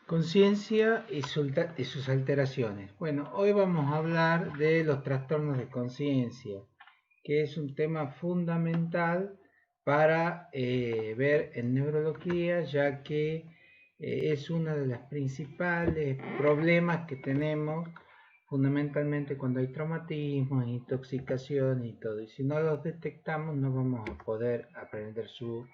Conciencia y sus alteraciones. Bueno, hoy vamos a hablar de los trastornos de conciencia, que es un tema fundamental para ver en neurología, ya que es uno de los principales problemas que tenemos fundamentalmente cuando hay traumatismos, intoxicaciones y todo. Y si no los detectamos, no vamos a poder aprender su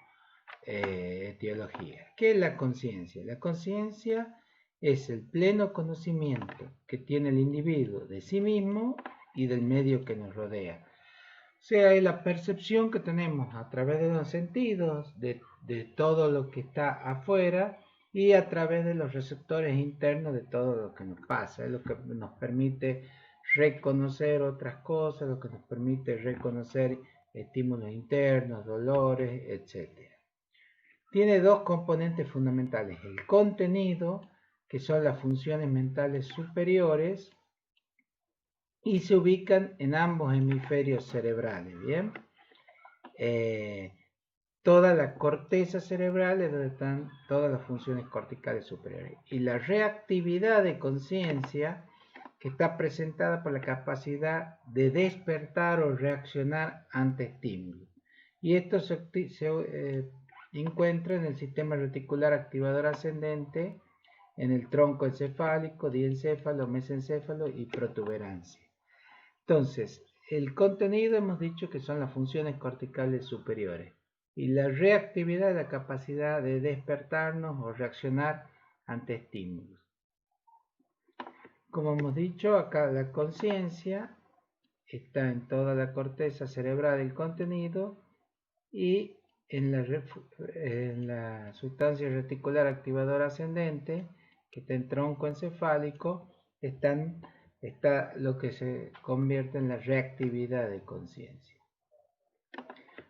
etiología. ¿Qué es la conciencia? La conciencia es el pleno conocimiento que tiene el individuo de sí mismo y del medio que nos rodea. O sea, es la percepción que tenemos a través de los sentidos, de todo lo que está afuera y a través de los receptores internos de todo lo que nos pasa. Es lo que nos permite reconocer otras cosas, lo que nos permite reconocer estímulos internos, dolores, etc. Tiene dos componentes fundamentales: el contenido, que son las funciones mentales superiores, y se ubican en ambos hemisferios cerebrales, ¿bien? Eh, Toda la corteza cerebral es donde están todas las funciones corticales superiores. Y la reactividad de conciencia, que está presentada por la capacidad de despertar o reaccionar ante estímulos. Y esto se encuentra en el sistema reticular activador ascendente, en el tronco encefálico, diencéfalo, mesencéfalo y protuberancia. Entonces, el contenido hemos dicho que son las funciones corticales superiores y la reactividad es la capacidad de despertarnos o reaccionar ante estímulos. Como hemos dicho, acá la conciencia está en toda la corteza cerebral del contenido y en la sustancia reticular activadora ascendente, que está en tronco encefálico, está lo que se convierte en la reactividad de conciencia.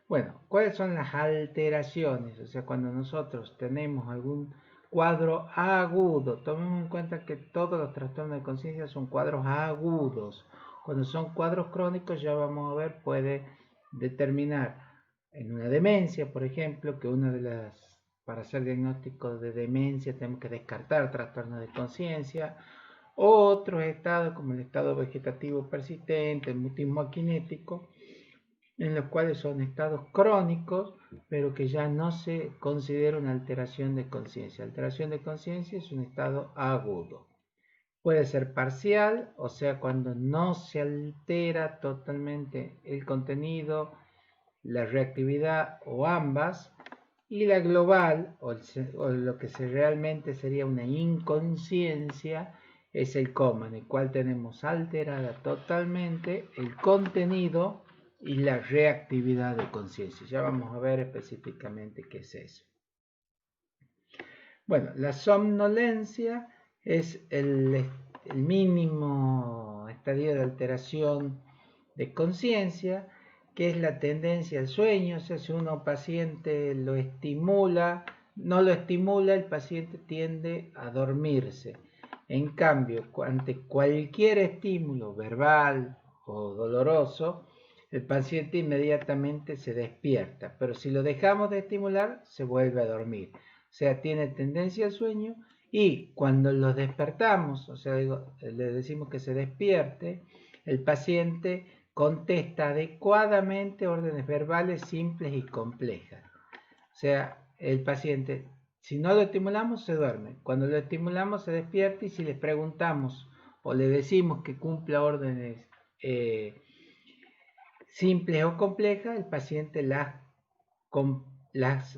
Bueno, ¿cuáles son las alteraciones? O sea, cuando nosotros tenemos algún cuadro agudo, tomemos en cuenta que todos los trastornos de conciencia son cuadros agudos. Cuando son cuadros crónicos, ya vamos a ver, puede determinar en una demencia, por ejemplo, que para hacer diagnóstico de demencia tenemos que descartar trastornos de conciencia. Otros estados, como el estado vegetativo persistente, el mutismo akinético, en los cuales son estados crónicos, pero que ya no se considera una alteración de conciencia. Alteración de conciencia es un estado agudo. Puede ser parcial, o sea, cuando no se altera totalmente el contenido, la reactividad o ambas. Y la global, o lo que realmente sería una inconsciencia, es el coma, en el cual tenemos alterada totalmente el contenido y la reactividad de conciencia. Ya vamos a ver específicamente qué es eso. Bueno, la somnolencia es el mínimo estadio de alteración de conciencia, que es la tendencia al sueño. O sea, si uno paciente lo estimula, no lo estimula, el paciente tiende a dormirse. En cambio, ante cualquier estímulo verbal o doloroso, el paciente inmediatamente se despierta, pero si lo dejamos de estimular, se vuelve a dormir. O sea, tiene tendencia al sueño, y cuando los despertamos, o sea, le decimos que se despierte, el paciente contesta adecuadamente órdenes verbales simples y complejas. O sea, el paciente, si no lo estimulamos, se duerme. Cuando lo estimulamos, se despierta, y si le preguntamos o le decimos que cumpla órdenes simples o complejas, el paciente las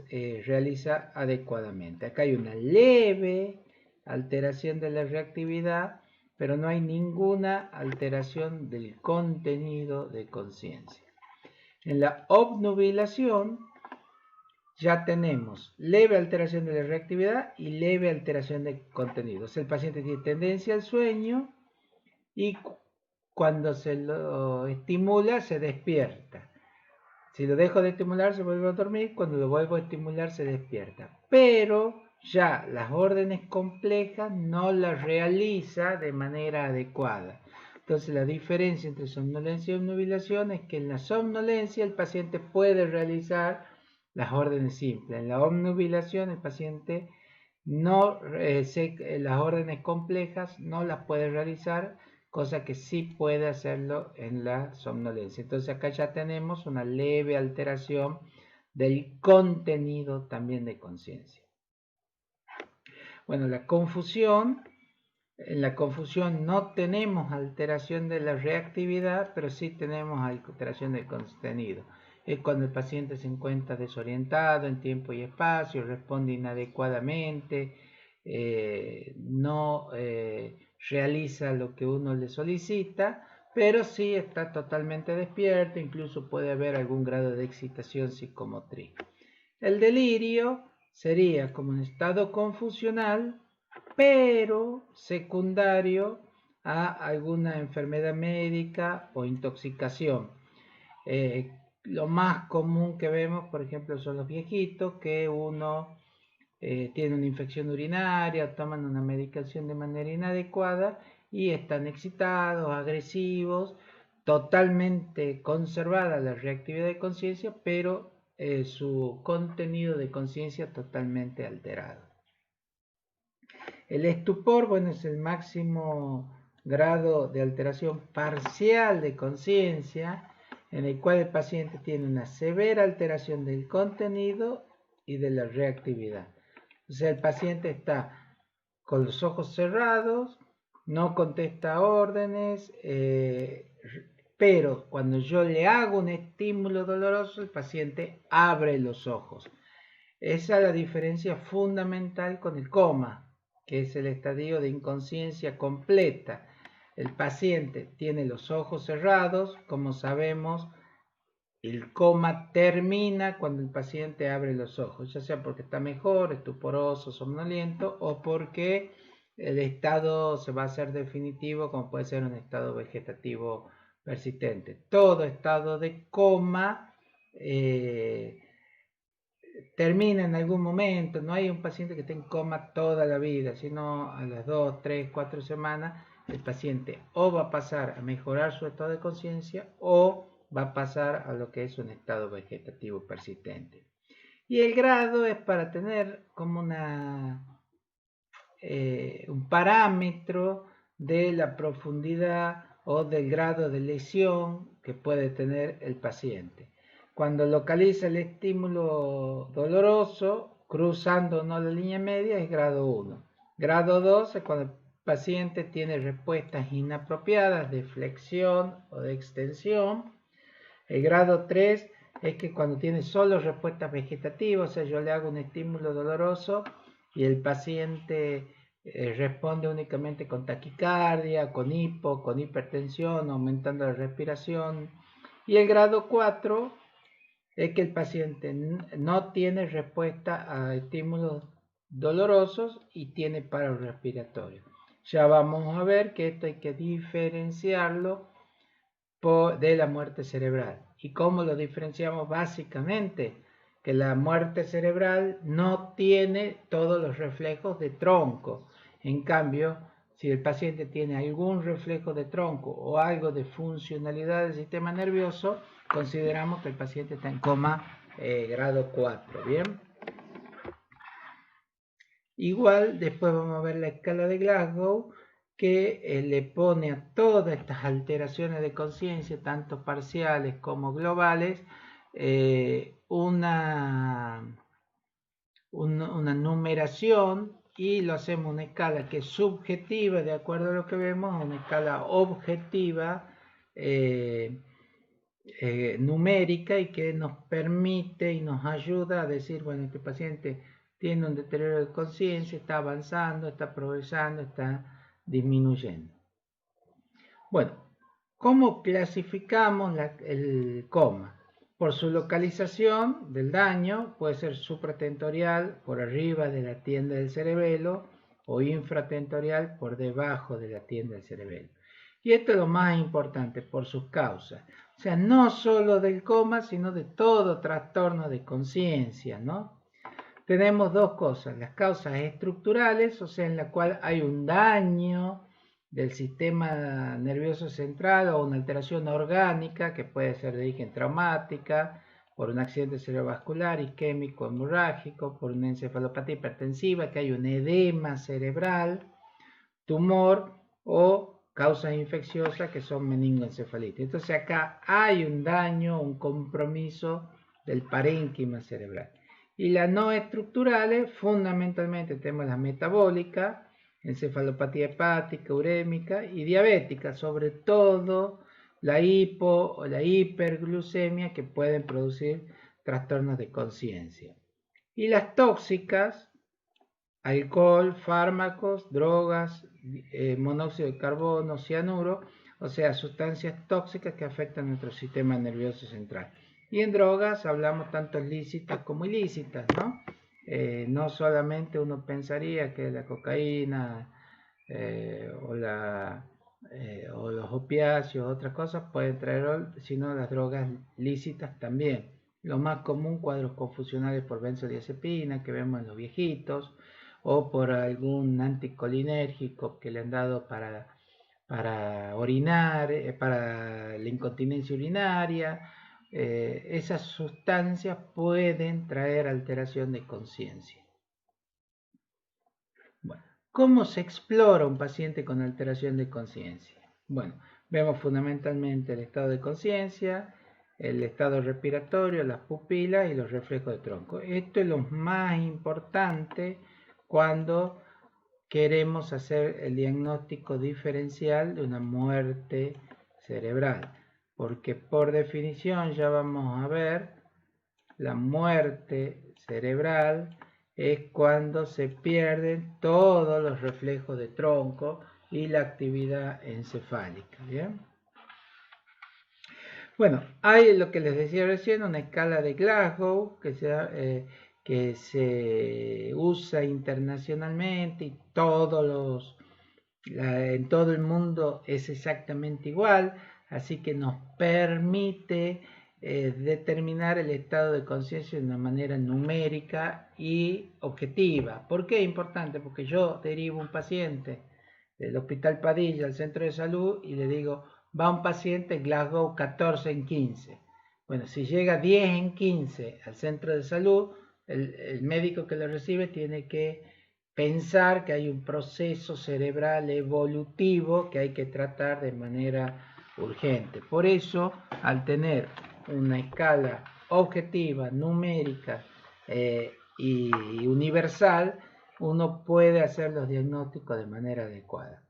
realiza adecuadamente. Acá hay una leve alteración de la reactividad, pero no hay ninguna alteración del contenido de conciencia. En la obnubilación ya tenemos leve alteración de la reactividad y leve alteración de contenido. O sea, el paciente tiene tendencia al sueño y cuando se lo estimula se despierta. Si lo dejo de estimular, se vuelve a dormir. Cuando lo vuelvo a estimular, se despierta. Pero ya las órdenes complejas no las realiza de manera adecuada. Entonces, la diferencia entre somnolencia y obnubilación es que en la somnolencia el paciente puede realizar las órdenes simples. En la obnubilación el paciente las órdenes complejas no las puede realizar, cosa que sí puede hacerlo en la somnolencia. Entonces acá ya tenemos una leve alteración del contenido también de conciencia. Bueno, en la confusión no tenemos alteración de la reactividad, pero sí tenemos alteración del contenido. Es cuando el paciente se encuentra desorientado en tiempo y espacio, responde inadecuadamente, no realiza lo que uno le solicita, pero sí está totalmente despierto, incluso puede haber algún grado de excitación psicomotriz. El delirio sería como un estado confusional, pero secundario a alguna enfermedad médica o intoxicación. Lo más común que vemos, por ejemplo, son los viejitos, que uno tiene una infección urinaria, toman una medicación de manera inadecuada y están excitados, agresivos, totalmente conservada la reactividad de conciencia, pero su contenido de conciencia totalmente alterado. El estupor, bueno, es el máximo grado de alteración parcial de conciencia en el cual el paciente tiene una severa alteración del contenido y de la reactividad. O sea, el paciente está con los ojos cerrados, no contesta órdenes, pero cuando yo le hago un estímulo doloroso, el paciente abre los ojos. Esa es la diferencia fundamental con el coma, que es el estadio de inconsciencia completa. El paciente tiene los ojos cerrados, como sabemos, el coma termina cuando el paciente abre los ojos, ya sea porque está mejor, estuporoso, somnoliento, o porque el estado se va a hacer definitivo, como puede ser un estado vegetativo persistente. Todo estado de coma termina en algún momento, no hay un paciente que esté en coma toda la vida, sino a las 2, 3, 4 semanas el paciente o va a pasar a mejorar su estado de conciencia o va a pasar a lo que es un estado vegetativo persistente. Y el grado es para tener como un parámetro de la profundidad o del grado de lesión que puede tener el paciente. Cuando localiza el estímulo doloroso, cruzando no la línea media, es grado 1. Grado 2 es cuando el paciente tiene respuestas inapropiadas de flexión o de extensión. El grado 3 es que cuando tiene solo respuestas vegetativas, o sea, yo le hago un estímulo doloroso y el paciente responde únicamente con taquicardia, con hipo, con hipertensión, aumentando la respiración. Y el grado 4 es que el paciente no tiene respuesta a estímulos dolorosos y tiene paro respiratorio. Ya vamos a ver que esto hay que diferenciarlo de la muerte cerebral. ¿Y cómo lo diferenciamos? Básicamente, que la muerte cerebral no tiene todos los reflejos de tronco. En cambio, si el paciente tiene algún reflejo de tronco o algo de funcionalidad del sistema nervioso, consideramos que el paciente está en coma grado 4. ¿Bien? Igual, después vamos a ver la escala de Glasgow, que le pone a todas estas alteraciones de conciencia, tanto parciales como globales, una numeración, y lo hacemos una escala que es subjetiva, de acuerdo a lo que vemos, una escala objetiva numérica, y que nos permite y nos ayuda a decir, bueno, este paciente tiene un deterioro de conciencia, está avanzando, está progresando, está disminuyendo. Bueno, ¿cómo clasificamos el coma? Por su localización del daño, puede ser supratentorial por arriba de la tienda del cerebelo o infratentorial por debajo de la tienda del cerebelo. Y esto es lo más importante, por sus causas. O sea, no solo del coma, sino de todo trastorno de conciencia, ¿no? Tenemos dos cosas, las causas estructurales, o sea, en la cual hay un daño del sistema nervioso central o una alteración orgánica que puede ser de origen traumática, por un accidente cerebrovascular, isquémico, hemorrágico, por una encefalopatía hipertensiva, que hay un edema cerebral, tumor o causas infecciosas que son meningoencefalitis. Entonces acá hay un daño, un compromiso del parénquima cerebral. Y las no estructurales, fundamentalmente tenemos la metabólica, encefalopatía hepática, urémica y diabética, sobre todo la hipo o la hiperglucemia que pueden producir trastornos de conciencia. Y las tóxicas, alcohol, fármacos, drogas, monóxido de carbono, cianuro, o sea, sustancias tóxicas que afectan nuestro sistema nervioso central. Y en drogas hablamos tanto lícitas como ilícitas, ¿no? No solamente uno pensaría que la cocaína o los opiáceos, otras cosas pueden traer, sino las drogas lícitas también. Lo más común, cuadros confusionales por benzodiazepina que vemos en los viejitos, o por algún anticolinérgico que le han dado para orinar, para la incontinencia urinaria. Esas sustancias pueden traer alteración de conciencia. Bueno, ¿cómo se explora un paciente con alteración de conciencia? Bueno, vemos fundamentalmente el estado de conciencia, el estado respiratorio, las pupilas y los reflejos de tronco. Esto es lo más importante cuando queremos hacer el diagnóstico diferencial de una muerte cerebral, porque por definición ya vamos a ver, la muerte cerebral es cuando se pierden todos los reflejos de tronco y la actividad encefálica, ¿bien? Bueno, hay lo que les decía recién, una escala de Glasgow que se usa internacionalmente y en todo el mundo es exactamente igual, así que nos permite determinar el estado de conciencia de una manera numérica y objetiva. ¿Por qué es importante? Porque yo derivo un paciente del Hospital Padilla al centro de salud y le digo, va un paciente Glasgow 14 en 15. Bueno, si llega 10 en 15 al centro de salud, el médico que lo recibe tiene que pensar que hay un proceso cerebral evolutivo que hay que tratar de manera urgente. Por eso, al tener una escala objetiva, numérica y universal, uno puede hacer los diagnósticos de manera adecuada.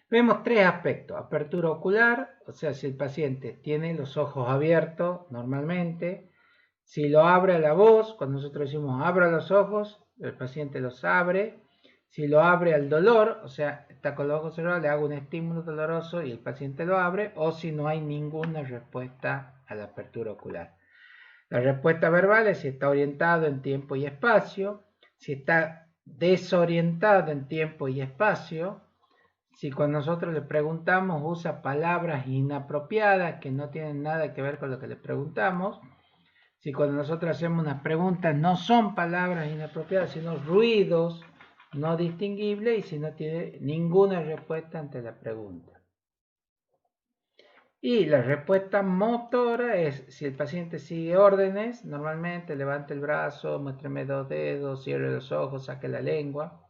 Vemos tres aspectos: apertura ocular, o sea, si el paciente tiene los ojos abiertos normalmente, si lo abre la voz, cuando nosotros decimos abra los ojos, el paciente los abre. Si lo abre al dolor, o sea, está con los ojos cerrados, le hago un estímulo doloroso y el paciente lo abre, o si no hay ninguna respuesta a la apertura ocular. La respuesta verbal es si está orientado en tiempo y espacio, si está desorientado en tiempo y espacio, si cuando nosotros le preguntamos usa palabras inapropiadas que no tienen nada que ver con lo que le preguntamos, si cuando nosotros hacemos unas preguntas no son palabras inapropiadas, sino ruidos no distinguibles, y si no tiene ninguna respuesta ante la pregunta. Y la respuesta motora es si el paciente sigue órdenes, normalmente levante el brazo, muéstreme dos dedos, cierre los ojos, saque la lengua.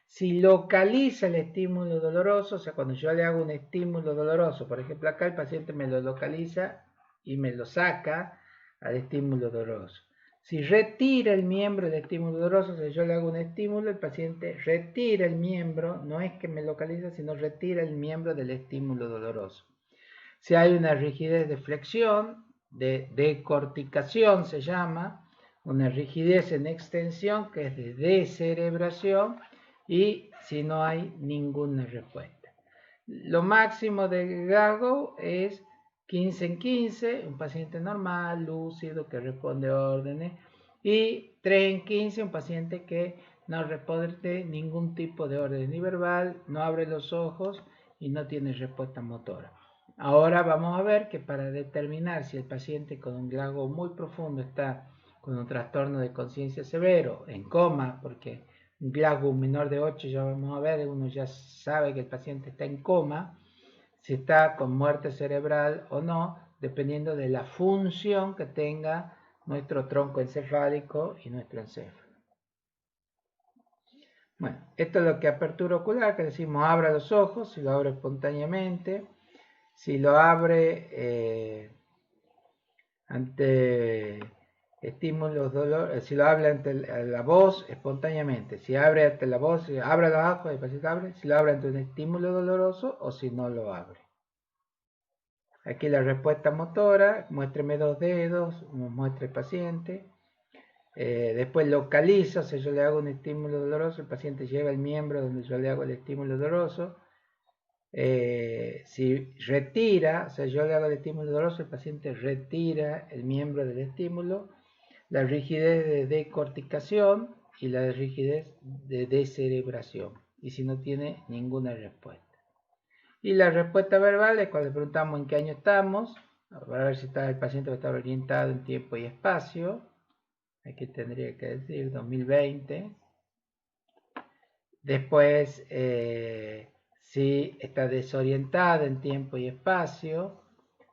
Si localiza el estímulo doloroso, o sea, cuando yo le hago un estímulo doloroso, por ejemplo, acá el paciente me lo localiza y me lo saca al estímulo doloroso. Si retira el miembro del estímulo doloroso, o sea, yo le hago un estímulo, el paciente retira el miembro, no es que me localiza, sino retira el miembro del estímulo doloroso. Si hay una rigidez de flexión, de decorticación se llama, una rigidez en extensión que es de descerebración, y si no hay ninguna respuesta. Lo máximo de Glasgow es 15 en 15, un paciente normal, lúcido, que responde a órdenes, y 3 en 15, un paciente que no responde ningún tipo de orden ni verbal, no abre los ojos y no tiene respuesta motora. Ahora vamos a ver que para determinar si el paciente con un Glasgow muy profundo está con un trastorno de conciencia severo, en coma, porque un Glasgow menor de 8 ya vamos a ver, uno ya sabe que el paciente está en coma, si está con muerte cerebral o no, dependiendo de la función que tenga nuestro tronco encefálico y nuestro encéfalo. Bueno, esto es lo que apertura ocular, que decimos abra los ojos, si lo abre espontáneamente, si lo abre ante estímulos dolor, si lo habla ante la voz espontáneamente, si abre ante la voz, si abre los ojos, el paciente abre, si lo abre ante un estímulo doloroso o si no lo abre. Aquí la respuesta motora, muéstreme 2 dedos, muestra el paciente. Después localiza, o sea, yo le hago un estímulo doloroso, el paciente lleva el miembro donde yo le hago el estímulo doloroso. Si retira, o sea, yo le hago el estímulo doloroso, el paciente retira el miembro del estímulo, la rigidez de decorticación y la rigidez de descerebración, y si no tiene ninguna respuesta. Y la respuesta verbal es cuando le preguntamos en qué año estamos, para ver si está el paciente está orientado en tiempo y espacio. Aquí tendría que decir 2020. Después, si está desorientado en tiempo y espacio.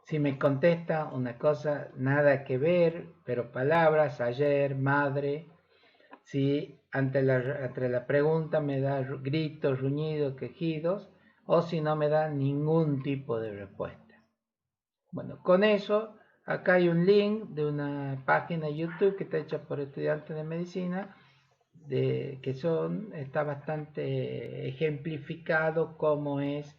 Si me contesta una cosa nada que ver, pero palabras, ayer, madre. Si ante la pregunta me da gritos, ruñidos, quejidos, o si no me da ningún tipo de respuesta. Bueno, con eso, acá hay un link de una página de YouTube que está hecha por estudiantes de medicina, está bastante ejemplificado cómo es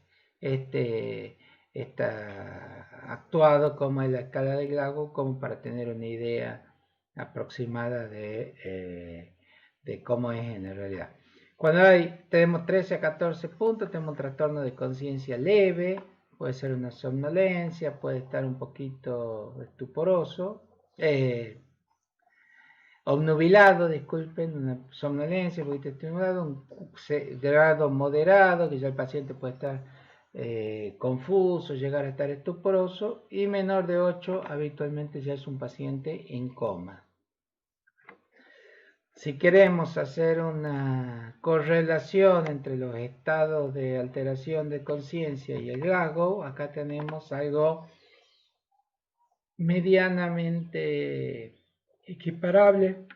está actuado, cómo es la escala de Glasgow, como para tener una idea aproximada de cómo es en la realidad. Cuando tenemos 13 a 14 puntos, tenemos un trastorno de conciencia leve, puede ser una somnolencia, puede estar un poquito estuporoso, obnubilado, disculpen, una somnolencia, un poquito estimulado, un grado moderado, que ya el paciente puede estar confuso, llegar a estar estuporoso, y menor de 8 habitualmente ya es un paciente en coma. Si queremos hacer una correlación entre los estados de alteración de conciencia y el Glasgow, acá tenemos algo medianamente equiparable,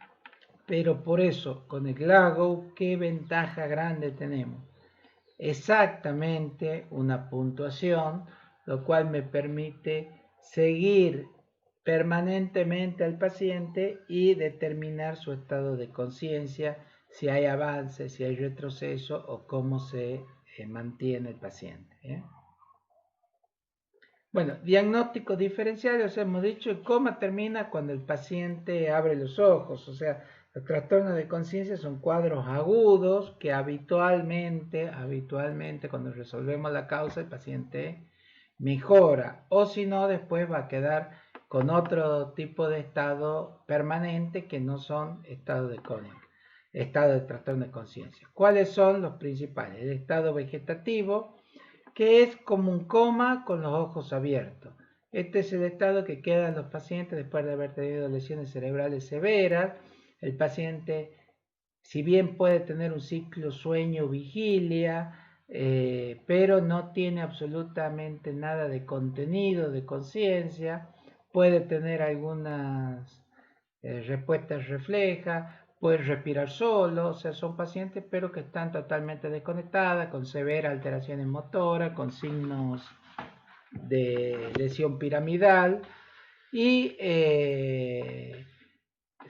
pero por eso con el Glasgow, ¿qué ventaja grande tenemos? Exactamente una puntuación, lo cual me permite seguir permanentemente al paciente y determinar su estado de conciencia, si hay avance, si hay retroceso o cómo se mantiene el paciente. Bueno, diagnósticos diferenciales, hemos dicho, el coma termina cuando el paciente abre los ojos, o sea, los trastornos de conciencia son cuadros agudos que habitualmente cuando resolvemos la causa el paciente mejora, o si no después va a quedar con otro tipo de estado permanente que no son estado de trastorno de conciencia. ¿Cuáles son los principales? El estado vegetativo, que es como un coma con los ojos abiertos. Este es el estado que quedan los pacientes después de haber tenido lesiones cerebrales severas. El paciente, si bien puede tener un ciclo sueño-vigilia, pero no tiene absolutamente nada de contenido, de conciencia, puede tener algunas respuestas reflejas, puede respirar solo, o sea, son pacientes pero que están totalmente desconectadas, con severas alteraciones motoras, con signos de lesión piramidal, y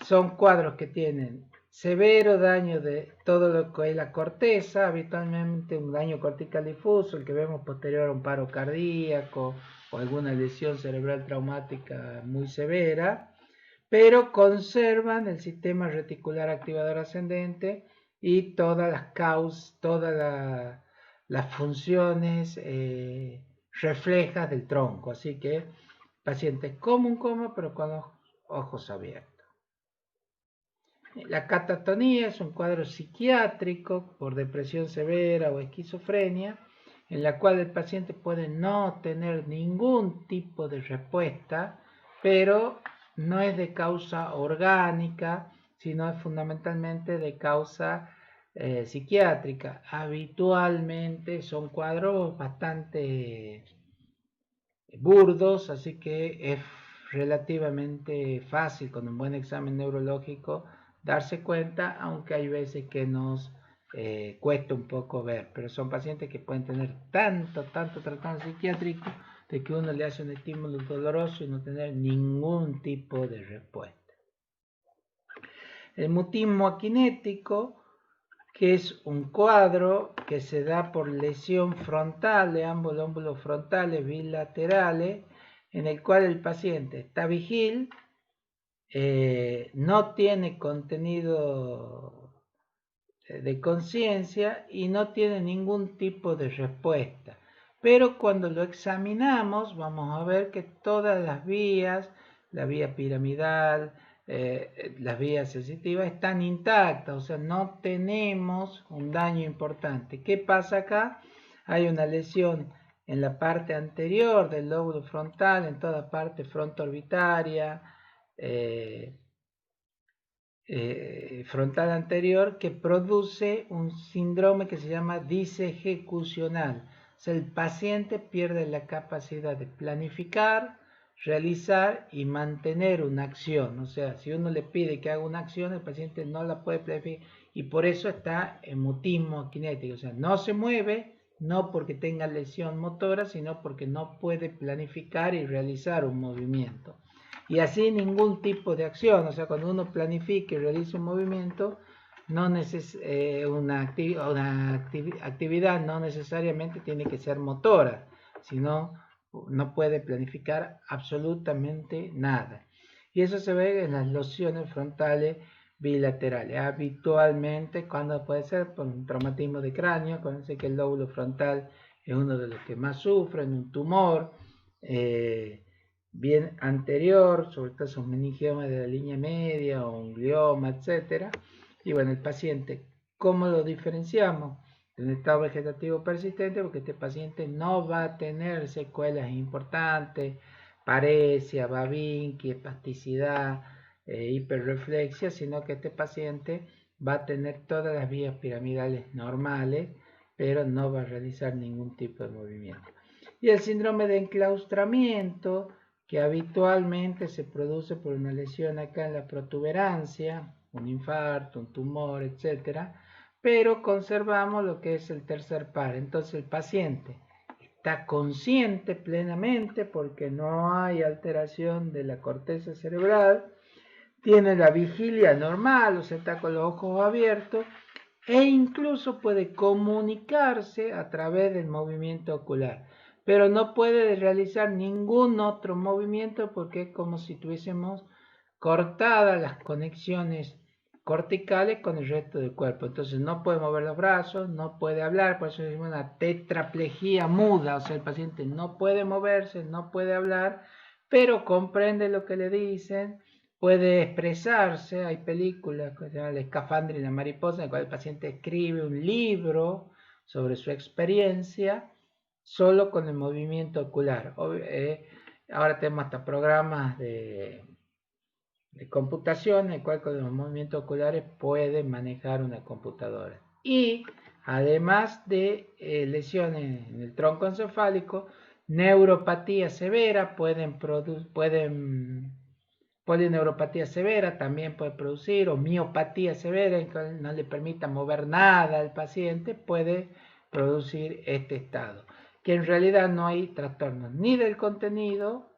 son cuadros que tienen severo daño de todo lo que es la corteza, habitualmente un daño cortical difuso, el que vemos posterior a un paro cardíaco o alguna lesión cerebral traumática muy severa, pero conservan el sistema reticular activador ascendente y todas las funciones reflejas del tronco. Así que pacientes como un coma, pero con los ojos abiertos. La catatonía es un cuadro psiquiátrico por depresión severa o esquizofrenia, en la cual el paciente puede no tener ningún tipo de respuesta, pero no es de causa orgánica, sino es fundamentalmente de causa psiquiátrica. Habitualmente son cuadros bastante burdos, así que es relativamente fácil con un buen examen neurológico darse cuenta, aunque hay veces que nos cuesta un poco ver, pero son pacientes que pueden tener tanto tratamiento psiquiátrico de que uno le hace un estímulo doloroso y no tener ningún tipo de respuesta. El mutismo akinético, que es un cuadro que se da por lesión frontal de ambos lóbulos frontales bilaterales, en el cual el paciente está vigil, no tiene contenido de conciencia y no tiene ningún tipo de respuesta. Pero cuando lo examinamos vamos a ver que todas las vías, la vía piramidal, las vías sensitivas están intactas, o sea, no tenemos un daño importante. ¿Qué pasa acá? Hay una lesión en la parte anterior del lóbulo frontal, en toda parte frontoorbitaria, frontal anterior, que produce un síndrome que se llama disejecucional. O sea, el paciente pierde la capacidad de planificar, realizar y mantener una acción. O sea, si uno le pide que haga una acción, el paciente no la puede planificar y por eso está en mutismo akinético. O sea, no se mueve, no porque tenga lesión motora, sino porque no puede planificar y realizar un movimiento. Y así ningún tipo de acción, o sea, cuando uno planifica y realiza un movimiento, no actividad no necesariamente tiene que ser motora, sino no puede planificar absolutamente nada. Y eso se ve en las lesiones frontales bilaterales. Habitualmente, cuando puede ser por un traumatismo de cráneo, acuérdense que el lóbulo frontal es uno de los que más sufren, un tumor, bien anterior, sobre todo esos meningiomas de la línea media o un glioma, etc. Y bueno, el paciente, ¿cómo lo diferenciamos? De un estado vegetativo persistente, porque este paciente no va a tener secuelas importantes, paresia, babinqui, espasticidad, hiperreflexia, sino que este paciente va a tener todas las vías piramidales normales, pero no va a realizar ningún tipo de movimiento. Y el síndrome de enclaustramiento, que habitualmente se produce por una lesión acá en la protuberancia, un infarto, un tumor, etc. Pero conservamos lo que es el tercer par. Entonces el paciente está consciente plenamente porque no hay alteración de la corteza cerebral, tiene la vigilia normal, o sea, está con los ojos abiertos e incluso puede comunicarse a través del movimiento ocular, pero no puede realizar ningún otro movimiento porque es como si tuviésemos cortadas las conexiones corticales con el resto del cuerpo. Entonces no puede mover los brazos, no puede hablar, por eso es una tetraplegia muda, o sea, el paciente no puede moverse, no puede hablar, pero comprende lo que le dicen, puede expresarse. Hay películas que se llama El escafandra y la mariposa, en la cual el paciente escribe un libro sobre su experiencia solo con el movimiento ocular. Ahora tenemos hasta programas de computación, en el cual con los movimientos oculares puede manejar una computadora. Y además de lesiones en el tronco encefálico, neuropatía severa, polineuropatía severa también puede producir, o miopatía severa, en que no le permita mover nada al paciente, puede producir este estado. Que en realidad no hay trastornos ni del contenido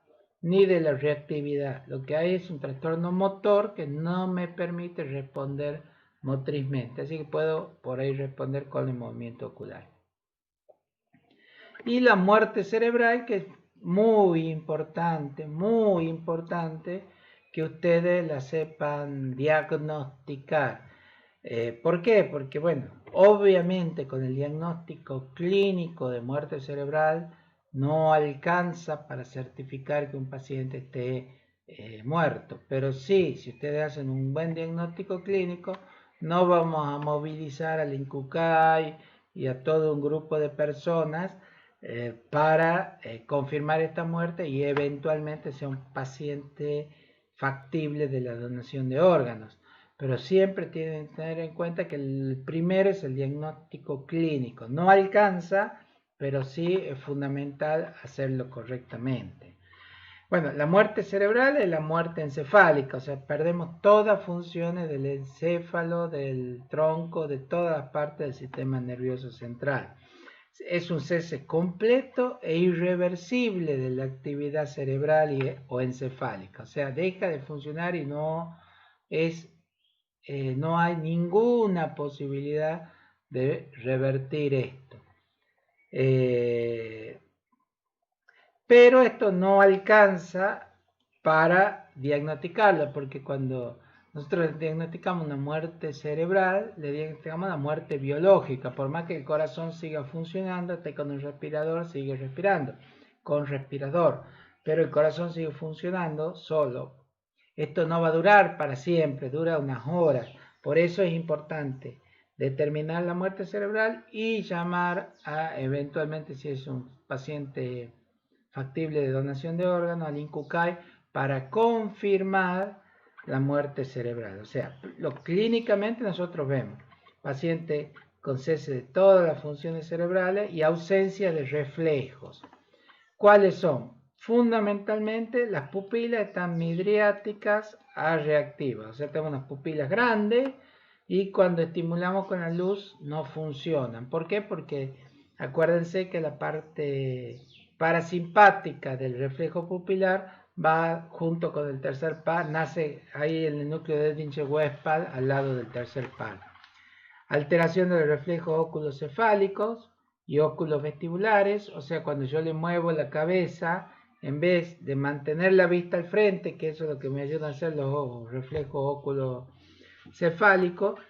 ni de la reactividad. Lo que hay es un trastorno motor que no me permite responder motrizmente. Así que puedo por ahí responder con el movimiento ocular. Y la muerte cerebral, que es muy importante que ustedes la sepan diagnosticar. ¿Por qué? Porque, bueno, obviamente con el diagnóstico clínico de muerte cerebral no alcanza para certificar que un paciente esté muerto. Pero sí, si ustedes hacen un buen diagnóstico clínico, no vamos a movilizar al INCUCAI y a todo un grupo de personas para confirmar esta muerte y eventualmente sea un paciente factible de la donación de órganos. Pero siempre tienen que tener en cuenta que el primero es el diagnóstico clínico. No alcanza, pero sí es fundamental hacerlo correctamente. Bueno, la muerte cerebral es la muerte encefálica, o sea, perdemos todas funciones del encéfalo, del tronco, de todas las partes del sistema nervioso central. Es un cese completo e irreversible de la actividad cerebral o encefálica, o sea, deja de funcionar y no hay ninguna posibilidad de revertir esto. Pero esto no alcanza para diagnosticarlo, porque cuando nosotros diagnosticamos una muerte cerebral, le diagnosticamos una muerte biológica, por más que el corazón siga funcionando, esté con un respirador, sigue respirando, con respirador, pero el corazón sigue funcionando solo. Esto no va a durar para siempre, dura unas horas, por eso es importante determinar la muerte cerebral y llamar a, eventualmente, si es un paciente factible de donación de órganos, al INCUCAI, para confirmar la muerte cerebral. O sea, clínicamente nosotros vemos paciente con cese de todas las funciones cerebrales y ausencia de reflejos. ¿Cuáles son? Fundamentalmente las pupilas están midriáticas a reactivas, o sea, tenemos unas pupilas grandes y cuando estimulamos con la luz no funcionan. ¿Por qué? Porque acuérdense que la parte parasimpática del reflejo pupilar va junto con el tercer par, nace ahí en el núcleo de Edinche-Westphal al lado del tercer par. Alteración de los reflejos óculocefálicos y óculos vestibulares, o sea, cuando yo le muevo la cabeza, en vez de mantener la vista al frente, que eso es lo que me ayuda a hacer los reflejos óculocefálicos,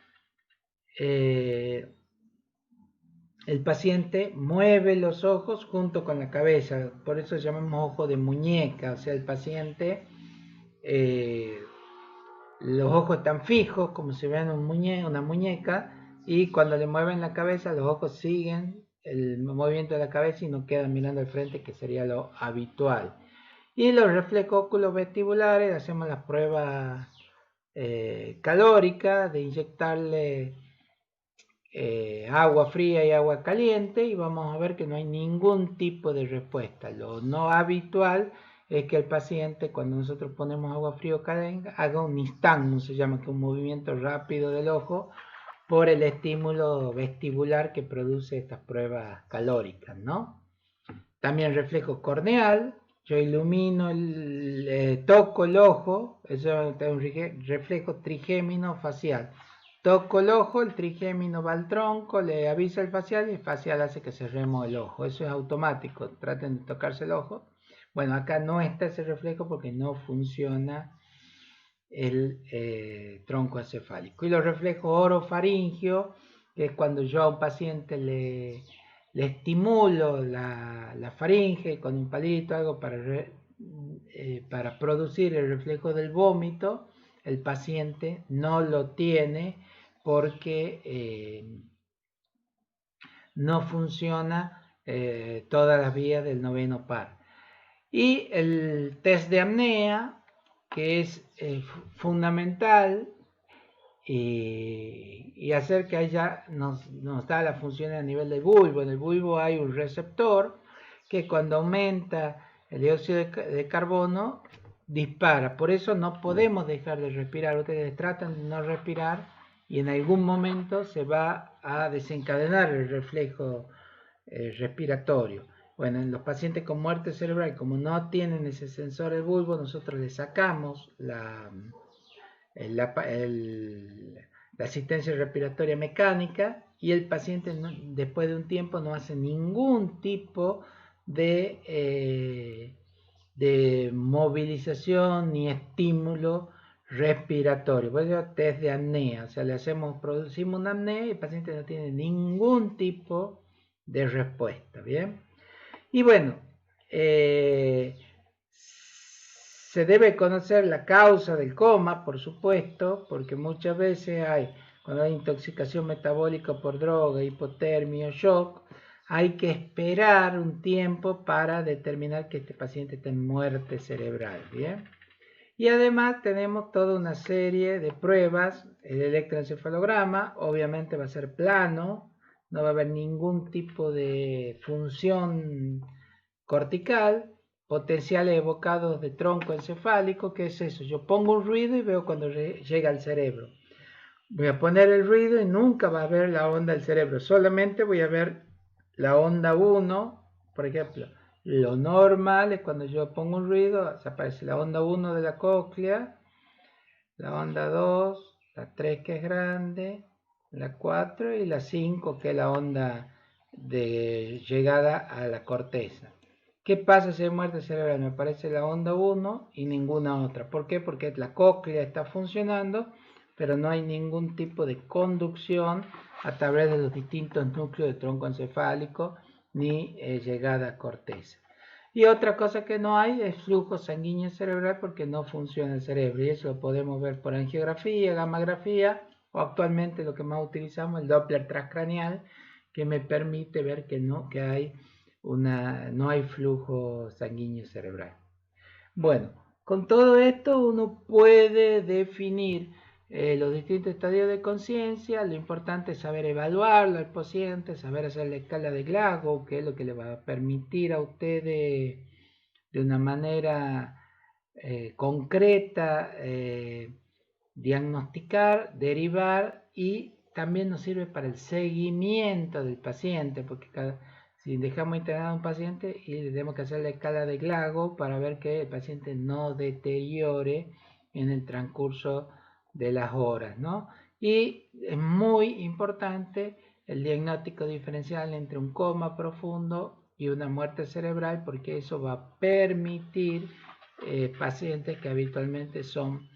el paciente mueve los ojos junto con la cabeza, por eso llamamos ojo de muñeca, o sea, el paciente, los ojos están fijos, como si vean una muñeca, y cuando le mueven la cabeza, los ojos siguen el movimiento de la cabeza y no quedan mirando al frente, que sería lo habitual. Y los reflejos oculovestibulares, hacemos las pruebas calóricas de inyectarle agua fría y agua caliente y vamos a ver que no hay ningún tipo de respuesta. Lo no habitual es que el paciente, cuando nosotros ponemos agua fría o caliente, haga un nistagmo, se llama, que un movimiento rápido del ojo por el estímulo vestibular que produce estas pruebas calóricas, ¿no? También reflejo corneal, yo ilumino, toco el ojo, eso es un reflejo trigémino facial. Toco el ojo, el trigémino va al tronco, le avisa el facial y el facial hace que cerremos el ojo. Eso es automático, traten de tocarse el ojo. Bueno, acá no está ese reflejo porque no funciona el tronco encefálico. Y los reflejos orofaringios, que es cuando yo a un paciente le estimulo la faringe con un palito, algo para producir el reflejo del vómito, el paciente no lo tiene porque no funciona todas las vías del noveno par. Y el test de apnea, que es fundamental y hacer que nos da la función a nivel del bulbo. En el bulbo hay un receptor que cuando aumenta el dióxido de carbono dispara. Por eso no podemos dejar de respirar. Ustedes tratan de no respirar y en algún momento se va a desencadenar el reflejo respiratorio. Bueno, en los pacientes con muerte cerebral, como no tienen ese sensor del bulbo, nosotros le sacamos la asistencia respiratoria mecánica y el paciente después de un tiempo no hace ningún tipo de movilización ni estímulo respiratorio. Por eso test de apnea, o sea, producimos una apnea y el paciente no tiene ningún tipo de respuesta, ¿bien? Y bueno, se debe conocer la causa del coma, por supuesto, porque muchas veces cuando hay intoxicación metabólica por droga, hipotermia o shock, hay que esperar un tiempo para determinar que este paciente está en muerte cerebral, ¿bien? Y además tenemos toda una serie de pruebas. El electroencefalograma obviamente va a ser plano, no va a haber ningún tipo de función cortical, potenciales evocados de tronco encefálico, que es eso, yo pongo un ruido y veo cuando llega al cerebro. Voy a poner el ruido y nunca va a ver la onda del cerebro, solamente voy a ver la onda 1, por ejemplo. Lo normal es cuando yo pongo un ruido, se aparece la onda 1 de la cóclea, la onda 2, la 3 que es grande, la 4 y la 5 que es la onda de llegada a la corteza. ¿Qué pasa si hay muerte cerebral? Me aparece la onda 1 y ninguna otra. ¿Por qué? Porque la cóclea está funcionando, pero no hay ningún tipo de conducción a través de los distintos núcleos del tronco encefálico ni llegada a corteza. Y otra cosa que no hay es flujo sanguíneo cerebral porque no funciona el cerebro. Y eso lo podemos ver por angiografía, gammagrafía o actualmente lo que más utilizamos, el Doppler transcraneal, que me permite ver que no hay flujo sanguíneo cerebral. Bueno, con todo esto uno puede definir los distintos estadios de conciencia. Lo importante es saber evaluarlo al paciente, saber hacer la escala de Glasgow, que es lo que le va a permitir a usted de una manera concreta diagnosticar, derivar, y también nos sirve para el seguimiento del paciente, porque si dejamos internado a un paciente y tenemos que hacer la escala de Glasgow para ver que el paciente no deteriore en el transcurso de las horas, ¿no? Y es muy importante el diagnóstico diferencial entre un coma profundo y una muerte cerebral, porque eso va a permitir pacientes que habitualmente son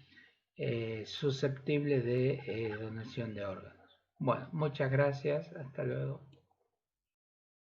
susceptibles de donación de órganos. Bueno, muchas gracias. Hasta luego.